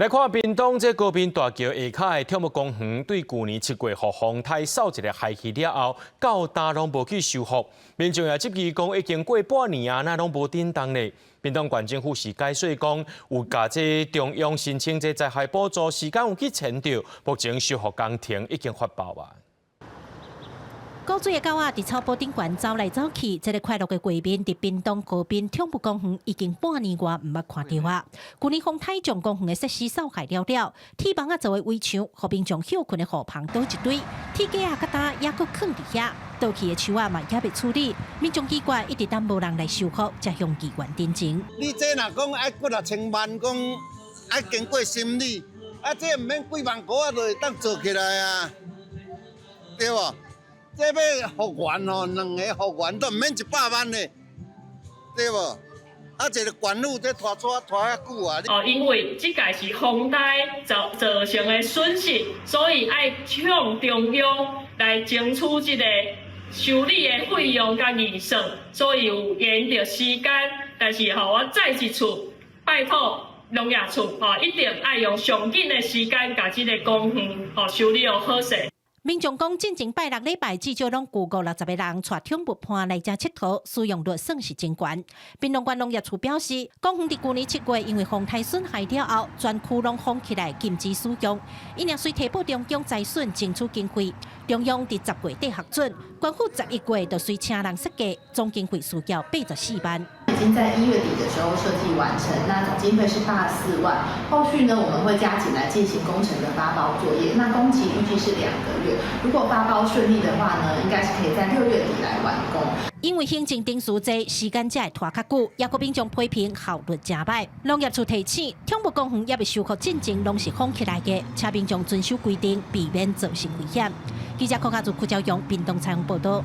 来看屏东这高屏大桥下骹的跳木公园，对去年7月互风台扫一个害去了后，到今拢无去修复。民众也质疑讲，已经过半年啊，那拢无叮当咧。屏东县政府是解说讲，有甲这中央申请这灾害补助，时间有去签到，目前修复工程已经发包啊。 古水的狗仔伫草坡顶悬走来走去，这个快乐的画面伫屏东高滨跳木公园已经半年外毋捌看到啊！去年风台将公园的设施扫害了，铁棚做为围墙，互民众休困的雨棚倒一堆，铁架啊、疙瘩也搁放伫遐，倒去的树啊嘛也未处理，民众奇怪一直等无人来修复，才向议员申请。你这若讲爱几啊千万，讲爱经过审理，啊，这毋免几万块啊，就会当做起来啊，对无？ 这要复原哦，两个复原都唔免100万呢，对无？啊，一个管路这拖车拖遐久啊！因为这个是风台造成的损失，所以爱向中央来争取这个修理的费用甲预算，所以有延着时间。但是我再一次拜托农业处一定爱用上紧的时间，把这个公园修理好势。 民众讲，进前拜6礼拜，至少拢有50个人带宠物伴来遮佚佗，使用率算是真悬。屏东县农业处表示，公园伫去年7月因为风台损害了后，全区拢封起来禁止使用。因也随提报中央财损争取经费，中央伫10月底核准，官府11月就随请人设计，总经费需要84万。 已经在1月底的时候设计完成，那总经费是84万。后续呢，我们会加紧来进行工程的发包作业。那工期预计是2个月，如果发包顺利的话呢，应该是可以在6月底来完工。因为行政定数多，时间才会拖较久，也国民众批评效率真歹。农业处提醒，跳木公园也未修复进程拢是封起来的，请民众遵守规定，避免造成危险。记者柯家族、邱朝阳、屏东采访报道。